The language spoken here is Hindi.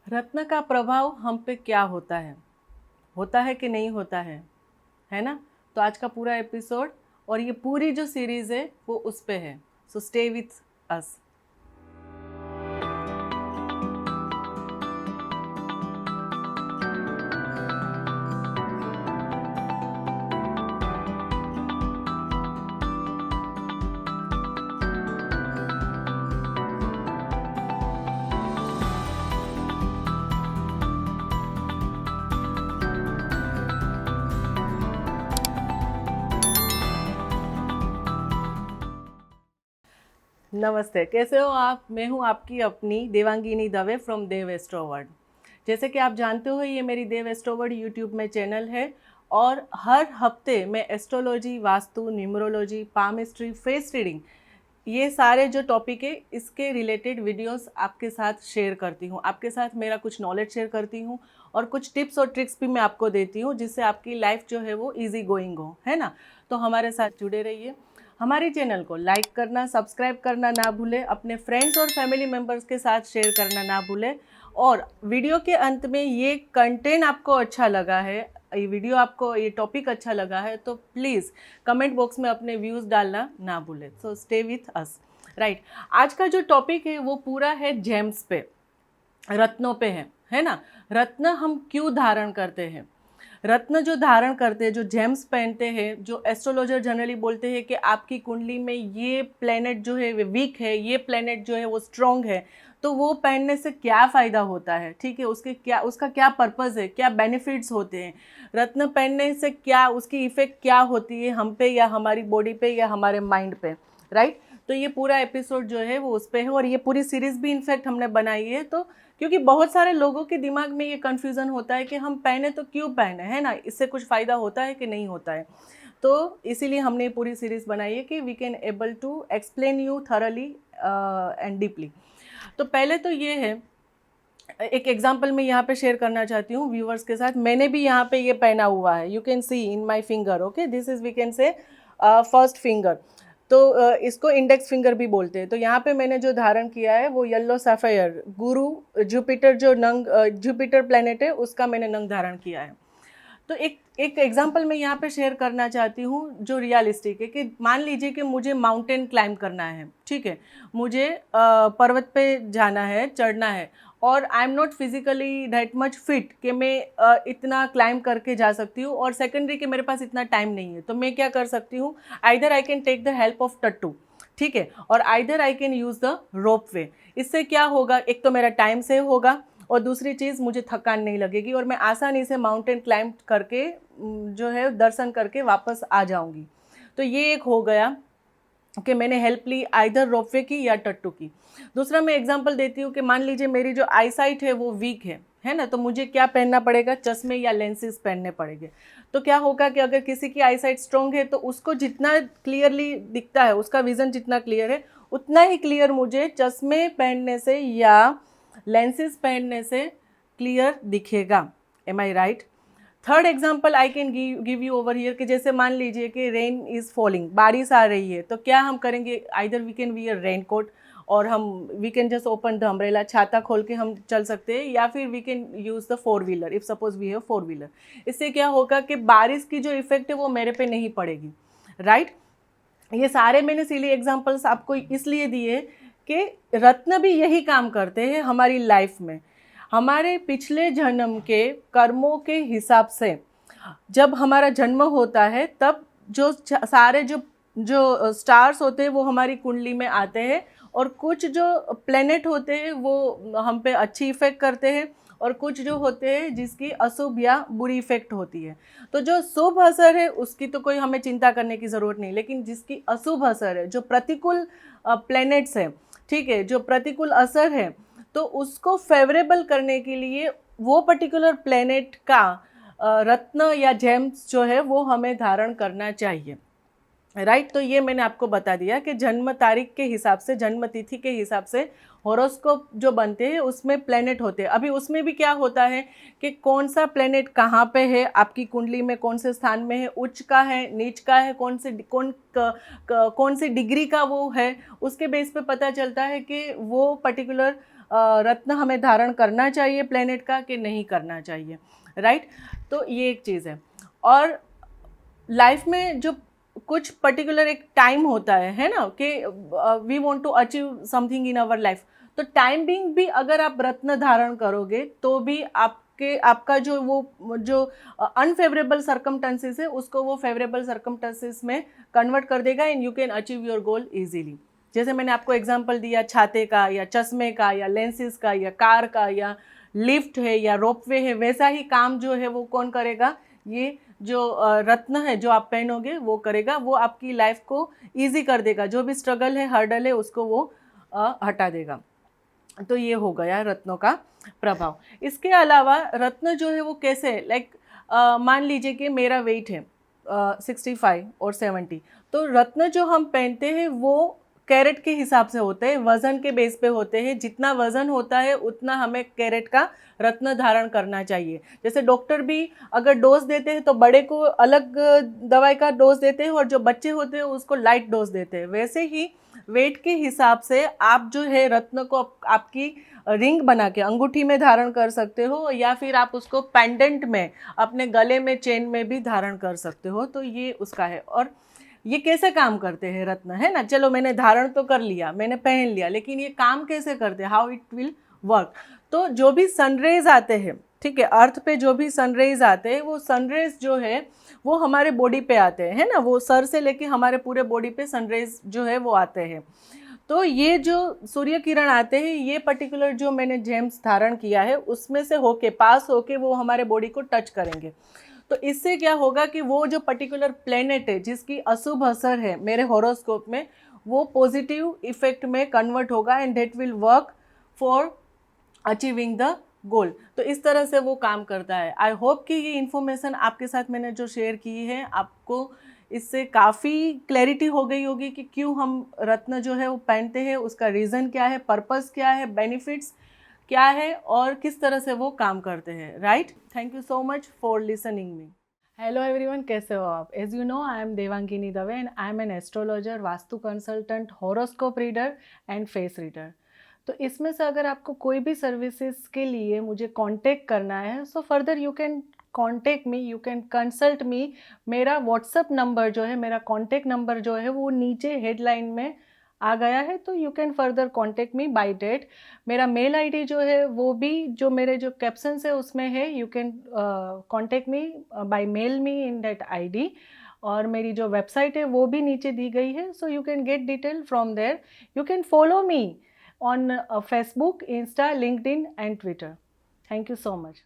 रत्न का प्रभाव हम पे क्या होता है कि नहीं होता है ना। तो आज का पूरा एपिसोड और ये पूरी जो सीरीज है वो उस पे है। So stay with us. नमस्ते, कैसे हो आप? मैं हूँ आपकी अपनी देवांगिनी दवे फ्रॉम देव एस्ट्रोवर्ड। जैसे कि आप जानते हो, ये मेरी देव एस्ट्रोवर्ड यूट्यूब में चैनल है और हर हफ्ते मैं astrology, vastu, numerology, palmistry, face reading, ये सारे जो टॉपिक है इसके रिलेटेड वीडियोस आपके साथ शेयर करती हूँ। आपके साथ मेरा कुछ नॉलेज शेयर करती हूँ और कुछ टिप्स और ट्रिक्स भी मैं आपको देती हूँ, जिससे आपकी लाइफ जो है वो इजी गोइंग हो, है ना। तो हमारे साथ जुड़े रहिए। हमारी चैनल को लाइक करना, सब्सक्राइब करना ना भूलें, अपने फ्रेंड्स और फैमिली मेम्बर्स के साथ शेयर करना ना भूलें। और वीडियो के अंत में ये कंटेंट आपको अच्छा लगा है, ये वीडियो आपको, ये टॉपिक अच्छा लगा है, तो प्लीज़ कमेंट बॉक्स में अपने व्यूज़ डालना ना भूलें। So stay with us. Right, आज का जो टॉपिक है वो पूरा है जेम्स पे, रत्नों पे है ना। रत्न हम क्यों धारण करते हैं? रत्न जो धारण करते हैं, जो जेम्स पहनते हैं, जो एस्ट्रोलॉजर जनरली बोलते हैं कि आपकी कुंडली में ये प्लेनेट जो है वो वीक है, ये प्लेनेट जो है वो स्ट्रॉन्ग है, तो वो पहनने से क्या फ़ायदा होता है, ठीक है, उसके क्या, उसका क्या पर्पज़ है, क्या बेनिफिट्स होते हैं, रत्न पहनने से क्या उसकी इफ़ेक्ट क्या होती है हम पे या हमारी बॉडी पे या हमारे माइंड पे। राइट, तो ये पूरा एपिसोड जो है वो उस पर है और ये पूरी सीरीज़ भी इनफैक्ट हमने बनाई है। तो क्योंकि बहुत सारे लोगों के दिमाग में ये कन्फ्यूज़न होता है कि हम पहने तो क्यों पहने, है ना, इससे कुछ फ़ायदा होता है कि नहीं होता है। तो इसीलिए हमने ये पूरी सीरीज़ बनाई है कि we can able to explain you thoroughly and deeply. तो पहले तो ये है, एक एग्जांपल मैं यहाँ पे शेयर करना चाहती हूँ व्यूवर्स के साथ। मैंने भी यहाँ पे ये पहना हुआ है, you can see in my finger. Okay, this is, we can say first finger. तो इसको इंडेक्स फिंगर भी बोलते हैं। तो यहाँ पे मैंने जो धारण किया है वो येलो सफ़ायर, गुरु जुपिटर, जो नंग जुपिटर प्लेनेट है, उसका मैंने नंग धारण किया है। तो एक एक एग्जांपल मैं यहाँ पे शेयर करना चाहती हूँ जो रियलिस्टिक है, कि मान लीजिए कि मुझे माउंटेन क्लाइंब करना है, ठीक है, मुझे पर्वत पे जाना है, चढ़ना है, और I am not physically that much fit कि मैं इतना क्लाइंब करके जा सकती हूँ, और सेकेंडरी कि मेरे पास इतना टाइम नहीं है। तो मैं क्या कर सकती हूँ, either I can take the help of टट्टू, ठीक है, और either I can use the ropeway. इससे क्या होगा, एक तो मेरा टाइम सेव होगा और दूसरी चीज़ मुझे थकान नहीं लगेगी और मैं आसानी से माउंटेन क्लाइंब करके जो है दर्शन करके वापस आ जाऊंगी। तो ये एक हो गया कि मैंने हेल्प ली आइदर रोपवे की या टट्टू की। दूसरा मैं एग्जांपल देती हूँ कि मान लीजिए मेरी जो आई साइट है वो वीक है ना, तो मुझे क्या पहनना पड़ेगा, चश्मे या लेंसेज पहनने पड़ेंगे। तो क्या होगा कि अगर किसी की आई साइट स्ट्रॉन्ग है तो उसको जितना क्लियरली दिखता है, उसका विज़न जितना क्लियर है, उतना ही क्लियर मुझे चश्मे पहनने से या लेंसेज पहनने से क्लियर दिखेगा। Am I right? Third example I can give you over here, कि जैसे मान लीजिए कि रेन इज़ फॉलिंग, बारिश आ रही है, तो क्या हम करेंगे, either we can wear raincoat, और हम we can just open the umbrella, छाता खोल के हम चल सकते हैं, या फिर we can use the four wheeler if suppose we have four wheeler. इससे क्या होगा कि बारिश की जो इफ़ेक्ट है वो मेरे पे नहीं पड़ेगी। राइट, ये सारे मैंने सिली एग्जाम्पल्स आपको इसलिए दिए कि रत्न भी यही काम करते हैं हमारी लाइफ में। हमारे पिछले जन्म के कर्मों के हिसाब से जब हमारा जन्म होता है, तब जो सारे जो जो स्टार्स होते हैं वो हमारी कुंडली में आते हैं, और कुछ जो प्लेनेट होते हैं वो हम पे अच्छी इफ़ेक्ट करते हैं, और कुछ जो होते हैं जिसकी अशुभ या बुरी इफ़ेक्ट होती है। तो जो शुभ असर है उसकी तो कोई हमें चिंता करने की ज़रूरत नहीं, लेकिन जिसकी अशुभ असर है, जो प्रतिकूल प्लैनेट्स हैं, ठीक है, जो प्रतिकूल असर है, तो उसको फेवरेबल करने के लिए वो पर्टिकुलर प्लैनेट का रत्न या जेम्स जो है वो हमें धारण करना चाहिए। राइट, तो ये मैंने आपको बता दिया कि जन्म तारीख के हिसाब से, जन्म तिथि के हिसाब से हॉरोस्कोप जो बनते हैं उसमें प्लेनेट होते हैं। अभी उसमें भी क्या होता है कि कौन सा प्लेनेट कहाँ पे है आपकी कुंडली में, कौन से स्थान में है, उच्च का है, नीच का है, कौन सी डिग्री का वो है, उसके बेस पे पता चलता है कि वो पर्टिकुलर रत्न हमें धारण करना चाहिए प्लेनेट का कि नहीं करना चाहिए, राइट। तो ये एक चीज़ है। और लाइफ में जो कुछ पर्टिकुलर एक टाइम होता है ना, कि we want to achieve something in our life, तो टाइम बिंग भी अगर आप रत्न धारण करोगे तो भी आपका जो अनफेवरेबल सर्कमस्टेंसेस है उसको वो फेवरेबल सर्कमस्टेंसेस में कन्वर्ट कर देगा and you can achieve your goal easily. जैसे मैंने आपको एग्जांपल दिया छाते का या चश्मे का या लेंसेज का या कार का या लिफ्ट है या रोपवे है, वैसा ही काम जो है वो कौन करेगा, ये जो रत्न है जो आप पहनोगे वो करेगा। वो आपकी लाइफ को ईजी कर देगा, जो भी स्ट्रगल है हर्डल है उसको वो हटा देगा। तो ये हो गया रत्नों का प्रभाव। इसके अलावा रत्न जो है वो कैसे, लाइक मान लीजिए कि मेरा वेट है 65 और 70, तो रत्न जो हम पहनते हैं वो कैरेट के हिसाब से होते हैं, वज़न के बेस पे होते हैं। जितना वज़न होता है उतना हमें कैरेट का रत्न धारण करना चाहिए। जैसे डॉक्टर भी अगर डोज देते हैं तो बड़े को अलग दवाई का डोज देते हैं और जो बच्चे होते हैं उसको लाइट डोज देते हैं। वैसे ही वेट के हिसाब से आप जो है रत्न को आपकी रिंग बना के अंगूठी में धारण कर सकते हो, या फिर आप उसको पेंडेंट में अपने गले में चेन में भी धारण कर सकते हो। तो ये उसका है। और ये कैसे काम करते हैं रत्न, है ना। चलो मैंने धारण तो कर लिया, मैंने पहन लिया, लेकिन ये काम कैसे करते हैं, हाउ इट विल वर्क। तो जो भी सनरेज आते हैं, ठीक है, अर्थ पे जो भी सनरेज आते हैं वो सनरेज जो है वो हमारे बॉडी पे आते हैं, है ना। वो सर से लेके हमारे पूरे बॉडी पे सनरेज जो है वो आते हैं। तो ये जो सूर्य किरण आते हैं, ये पर्टिकुलर जो मैंने जेम्स धारण किया है उसमें से होके पास होके वो हमारे बॉडी को टच करेंगे। तो इससे क्या होगा कि वो जो पर्टिकुलर प्लेनेट है जिसकी अशुभ असर है मेरे हॉरोस्कोप में, वो पॉजिटिव इफेक्ट में कन्वर्ट होगा and that will work for achieving the goal. तो इस तरह से वो काम करता है। आई होप कि ये इन्फॉर्मेशन आपके साथ मैंने जो शेयर की है आपको इससे काफ़ी क्लैरिटी हो गई होगी कि क्यों हम रत्न जो है वो पहनते हैं, उसका रीज़न क्या है, पर्पस क्या है, बेनिफिट्स क्या है और किस तरह से वो काम करते हैं, right. Thank you so much for listening me. Hello everyone, कैसे हो आप। As you know I am Devangini Dave and I am an astrologer, vastu consultant, horoscope reader and face reader. तो इसमें से अगर आपको कोई भी सर्विसेज के लिए मुझे कांटेक्ट करना है, so further you can contact me, you can consult me. मेरा व्हाट्सअप नंबर जो है, मेरा कांटेक्ट नंबर जो है वो नीचे हेडलाइन में आ गया है, तो you can further contact me by date. मेरा मेल आईडी जो है वो भी जो मेरे जो कैप्शन है उसमें है, you can contact me by mail me in that ID. और मेरी जो वेबसाइट है वो भी नीचे दी गई है, so you can get detail from there. You can follow me on Facebook, Insta, LinkedIn and Twitter. Thank you so much.